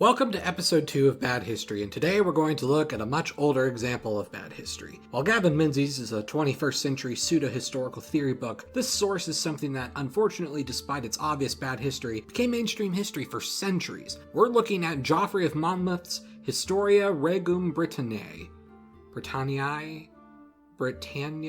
Welcome to episode 2 of Bad History, and today we're going to look at a much older example of bad history. While Gavin Menzies is a 21st century pseudo-historical theory book, this source is something that, unfortunately, despite its obvious bad history, became mainstream history for centuries. We're looking at Geoffrey of Monmouth's Historia Regum Britanniae. Britannia,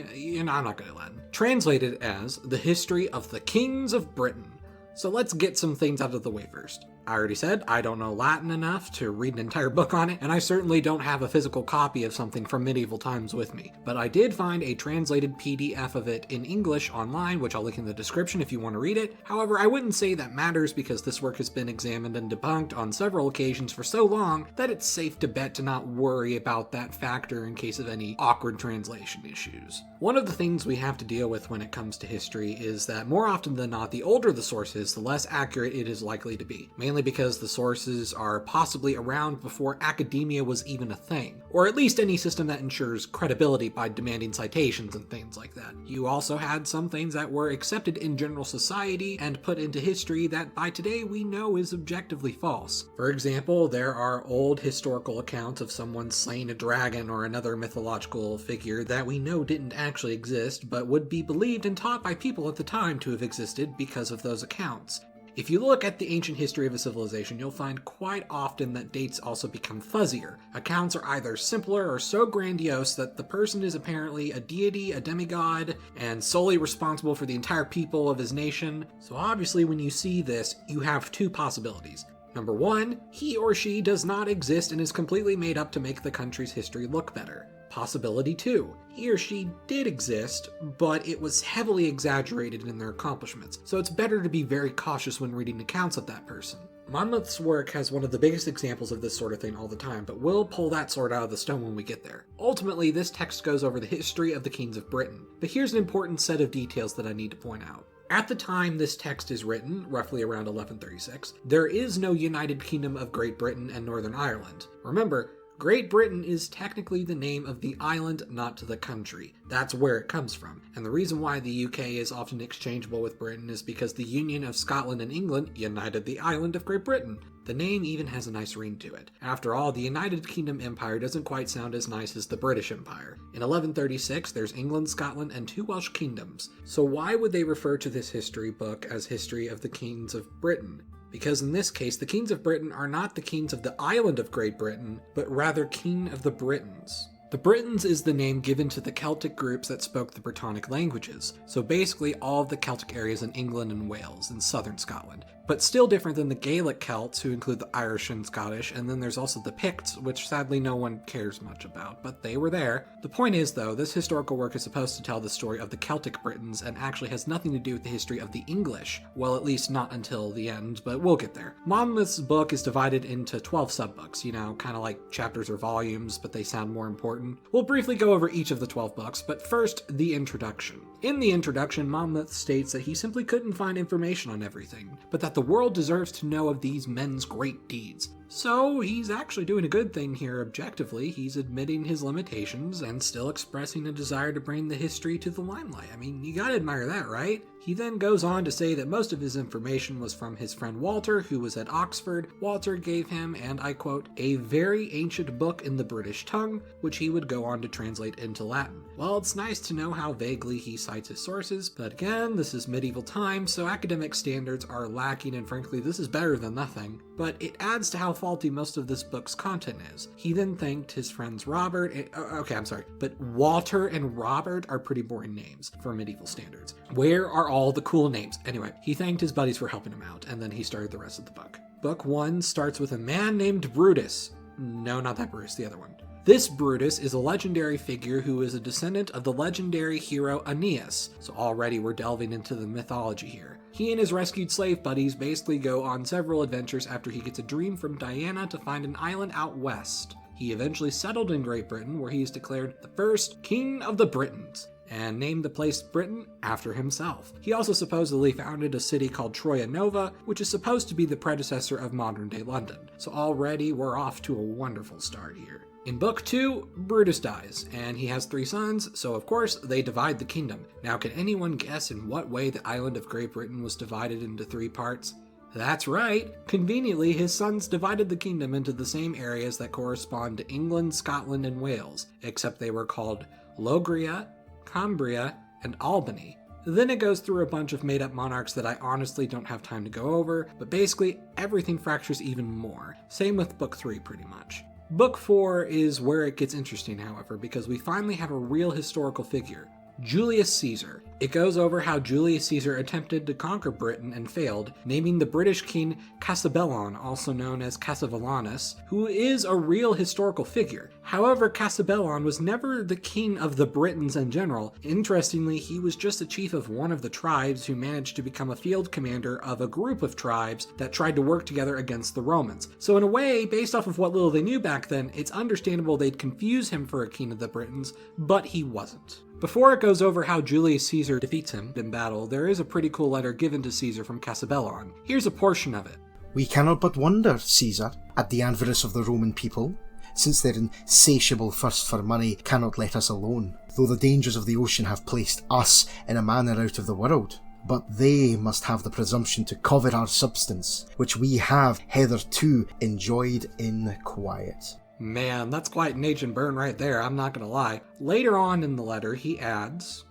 I'm not good at Latin. Translated as The History of the Kings of Britain. So let's get some things out of the way first. I already said I don't know Latin enough to read an entire book on it, and I certainly don't have a physical copy of something from medieval times with me. But I did find a translated PDF of it in English online, which I'll link in the description if you want to read it. However, I wouldn't say that matters because this work has been examined and debunked on several occasions for so long that it's safe to bet to not worry about that factor in case of any awkward translation issues. One of the things we have to deal with when it comes to history is that more often than not, the older the source is, the less accurate it is likely to be. Mainly because the sources are possibly around before academia was even a thing, or at least any system that ensures credibility by demanding citations and things like that. You also had some things that were accepted in general society and put into history that by today we know is objectively false. For example, there are old historical accounts of someone slaying a dragon or another mythological figure that we know didn't actually exist, but would be believed and taught by people at the time to have existed because of those accounts. If you look at the ancient history of a civilization, you'll find quite often that dates also become fuzzier. Accounts are either simpler or so grandiose that the person is apparently a deity, a demigod, and solely responsible for the entire people of his nation. So obviously when you see this, you have two possibilities. Number one, he or she does not exist and is completely made up to make the country's history look better. Possibility 2. He or she did exist, but it was heavily exaggerated in their accomplishments, so it's better to be very cautious when reading accounts of that person. Monmouth's work has one of the biggest examples of this sort of thing all the time, but we'll pull that sword out of the stone when we get there. Ultimately, this text goes over the history of the kings of Britain, but here's an important set of details that I need to point out. At the time this text is written, roughly around 1136, there is no United Kingdom of Great Britain and Northern Ireland. Remember, Great Britain is technically the name of the island, not the country. That's where it comes from. And the reason why the UK is often exchangeable with Britain is because the Union of Scotland and England united the island of Great Britain. The name even has a nice ring to it. After all, the United Kingdom Empire doesn't quite sound as nice as the British Empire. In 1136, there's England, Scotland, and 2 Welsh kingdoms. So why would they refer to this history book as History of the Kings of Britain? Because in this case, the kings of Britain are not the kings of the island of Great Britain, but rather King of the Britons. The Britons is the name given to the Celtic groups that spoke the Brittonic languages, so basically all of the Celtic areas in England and Wales and southern Scotland. But still different than the Gaelic Celts, who include the Irish and Scottish, and then there's also the Picts, which sadly no one cares much about, but they were there. The point is, though, this historical work is supposed to tell the story of the Celtic Britons and actually has nothing to do with the history of the English. Well, at least not until the end, but we'll get there. Monmouth's book is divided into 12 subbooks, kind of like chapters or volumes, but they sound more important. We'll briefly go over each of the 12 books, but first, the introduction. In the introduction, Monmouth states that he simply couldn't find information on everything, but that the world deserves to know of these men's great deeds. So he's actually doing a good thing here objectively. He's admitting his limitations and still expressing a desire to bring the history to the limelight. You gotta admire that, right? He then goes on to say that most of his information was from his friend Walter, who was at Oxford. Walter gave him, and I quote, a very ancient book in the British tongue, which he would go on to translate into Latin. Well, it's nice to know how vaguely he cites his sources, but again, this is medieval times, so academic standards are lacking, and frankly, this is better than nothing. But it adds to how faulty most of this book's content is. He then thanked his friends but Walter and Robert are pretty boring names for medieval standards. Where are all the cool names? Anyway, he thanked his buddies for helping him out, and then he started the rest of the book. Book 1 starts with a man named Brutus. No, not that Brutus, the other one. This Brutus is a legendary figure who is a descendant of the legendary hero Aeneas, so already we're delving into the mythology here. He and his rescued slave buddies basically go on several adventures after he gets a dream from Diana to find an island out west. He eventually settled in Great Britain, where he is declared the first King of the Britons, and named the place Britain after himself. He also supposedly founded a city called Troia Nova, which is supposed to be the predecessor of modern-day London. So already we're off to a wonderful start here. In book 2, Brutus dies, and he has 3 sons, so of course they divide the kingdom. Now, can anyone guess in what way the island of Great Britain was divided into 3 parts? That's right. Conveniently, his sons divided the kingdom into the same areas that correspond to England, Scotland, and Wales, except they were called Logria, Cumbria, and Albany. Then it goes through a bunch of made-up monarchs that I honestly don't have time to go over, but basically everything fractures even more. Same with Book 3 pretty much. Book 4 is where it gets interesting, however, because we finally have a real historical figure, Julius Caesar. It goes over how Julius Caesar attempted to conquer Britain and failed, naming the British king Cassibelan, also known as Cassivellaunus, who is a real historical figure. However, Cassibelan was never the king of the Britons in general. Interestingly, he was just a chief of one of the tribes who managed to become a field commander of a group of tribes that tried to work together against the Romans. So in a way, based off of what little they knew back then, it's understandable they'd confuse him for a king of the Britons, but he wasn't. Before it goes over how Julius Caesar defeats him in battle, there is a pretty cool letter given to Caesar from Cassibelan. Here's a portion of it. We cannot but wonder, Caesar, at the avarice of the Roman people, since their insatiable thirst for money cannot let us alone, though the dangers of the ocean have placed us in a manner out of the world. But they must have the presumption to covet our substance, which we have hitherto enjoyed in quiet. Man, that's quite an ancient burn right there, I'm not gonna lie. Later on in the letter, he adds,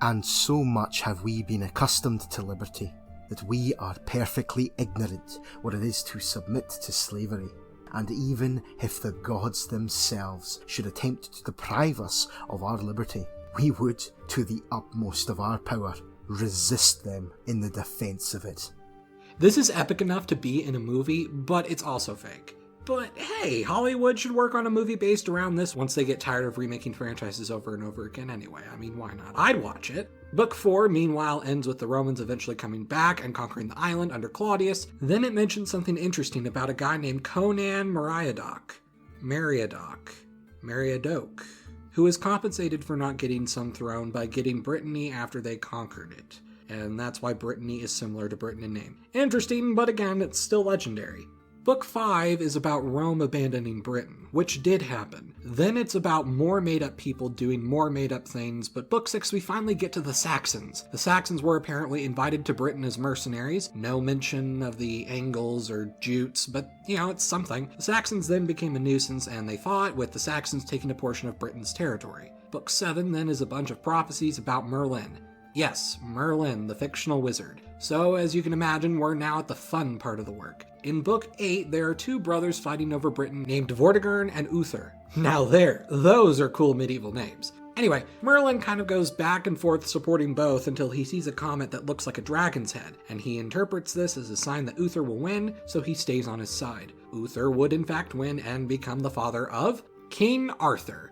And so much have we been accustomed to liberty, that we are perfectly ignorant what it is to submit to slavery. And even if the gods themselves should attempt to deprive us of our liberty, we would, to the utmost of our power, resist them in the defense of it. This is epic enough to be in a movie, but it's also fake. But hey, Hollywood should work on a movie based around this once they get tired of remaking franchises over and over again anyway. I mean, why not? I'd watch it. Book 4, meanwhile, ends with the Romans eventually coming back and conquering the island under Claudius. Then it mentions something interesting about a guy named Conan Meriadoc, who is compensated for not getting some throne by getting Brittany after they conquered it. And that's why Brittany is similar to Britain in name. Interesting, but again, it's still legendary. Book 5 is about Rome abandoning Britain, which did happen. Then it's about more made-up people doing more made-up things, but Book 6 we finally get to the Saxons. The Saxons were apparently invited to Britain as mercenaries. No mention of the Angles or Jutes, but it's something. The Saxons then became a nuisance and they fought, with the Saxons taking a portion of Britain's territory. Book 7 then is a bunch of prophecies about Merlin. Yes, Merlin, the fictional wizard. So, as you can imagine, we're now at the fun part of the work. In Book 8, there are two brothers fighting over Britain named Vortigern and Uther. Now those are cool medieval names. Anyway, Merlin kind of goes back and forth supporting both until he sees a comet that looks like a dragon's head, and he interprets this as a sign that Uther will win, so he stays on his side. Uther would in fact win and become the father of King Arthur.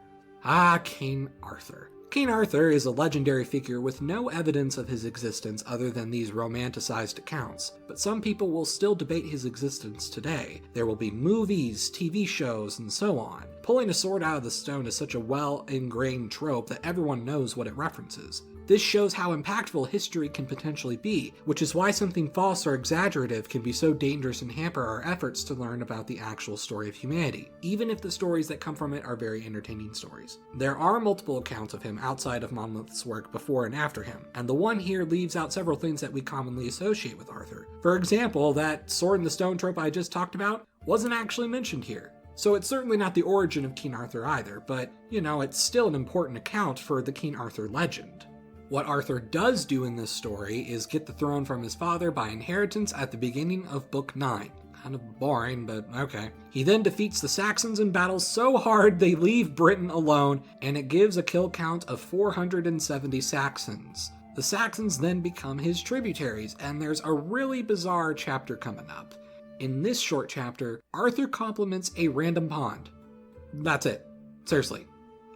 King Arthur. King Arthur is a legendary figure with no evidence of his existence other than these romanticized accounts, but some people will still debate his existence today. There will be movies, TV shows, and so on. Pulling a sword out of the stone is such a well-ingrained trope that everyone knows what it references. This shows how impactful history can potentially be, which is why something false or exaggerative can be so dangerous and hamper our efforts to learn about the actual story of humanity, even if the stories that come from it are very entertaining stories. There are multiple accounts of him outside of Monmouth's work before and after him, and the one here leaves out several things that we commonly associate with Arthur. For example, that sword in the stone trope I just talked about wasn't actually mentioned here. So it's certainly not the origin of King Arthur either, but, it's still an important account for the King Arthur legend. What Arthur does do in this story is get the throne from his father by inheritance at the beginning of Book 9. Kind of boring, but okay. He then defeats the Saxons in battle so hard they leave Britain alone, and it gives a kill count of 470 Saxons. The Saxons then become his tributaries, and there's a really bizarre chapter coming up. In this short chapter, Arthur compliments a random pond. That's it. Seriously.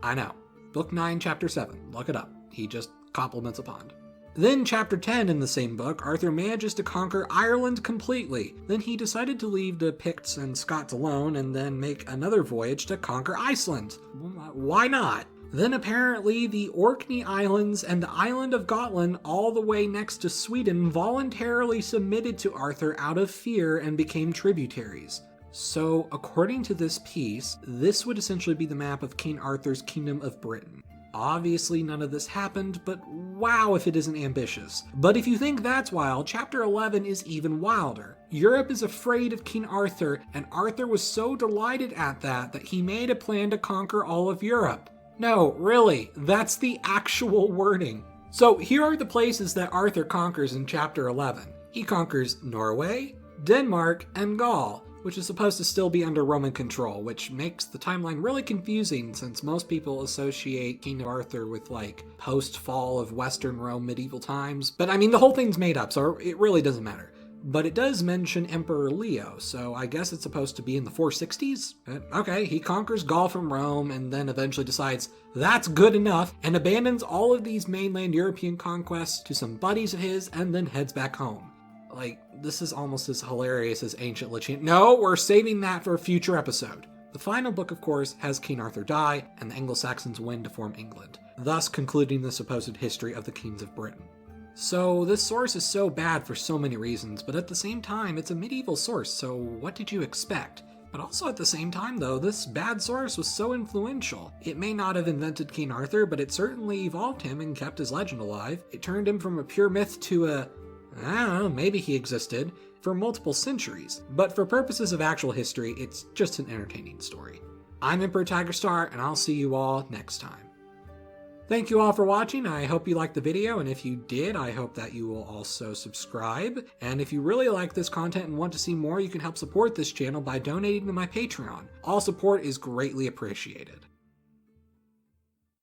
I know. Book 9, Chapter 7. Look it up. He just compliments a pond. Then Chapter 10 in the same book, Arthur manages to conquer Ireland completely. Then he decided to leave the Picts and Scots alone and then make another voyage to conquer Iceland. Why not? Then apparently the Orkney Islands and the island of Gotland, all the way next to Sweden, voluntarily submitted to Arthur out of fear and became tributaries. So according to this piece, this would essentially be the map of King Arthur's Kingdom of Britain. Obviously none of this happened, but wow if it isn't ambitious. But if you think that's wild, chapter 11 is even wilder. Europe is afraid of King Arthur, and Arthur was so delighted at that he made a plan to conquer all of Europe. No, really, that's the actual wording. So here are the places that Arthur conquers in chapter 11. He conquers Norway, Denmark, and Gaul, which is supposed to still be under Roman control, which makes the timeline really confusing since most people associate King Arthur with like post-fall of Western Rome medieval times. But I mean, the whole thing's made up, so it really doesn't matter. But it does mention Emperor Leo, so I guess it's supposed to be in the 460s? Okay, he conquers Gaul from Rome and then eventually decides that's good enough and abandons all of these mainland European conquests to some buddies of his and then heads back home. Like, this is almost as hilarious as Ancient Lich. No, we're saving that for a future episode. The final book, of course, has King Arthur die and the Anglo-Saxons win to form England, thus concluding the supposed history of the kings of Britain. So this source is so bad for so many reasons, but at the same time, it's a medieval source, so what did you expect? But also at the same time though, this bad source was so influential. It may not have invented King Arthur, but it certainly evolved him and kept his legend alive. It turned him from a pure myth to I don't know, maybe he existed, for multiple centuries. But for purposes of actual history, it's just an entertaining story. I'm Emperor Tigerstar, and I'll see you all next time. Thank you all for watching. I hope you liked the video, and if you did, I hope that you will also subscribe. And if you really like this content and want to see more, you can help support this channel by donating to my Patreon. All support is greatly appreciated.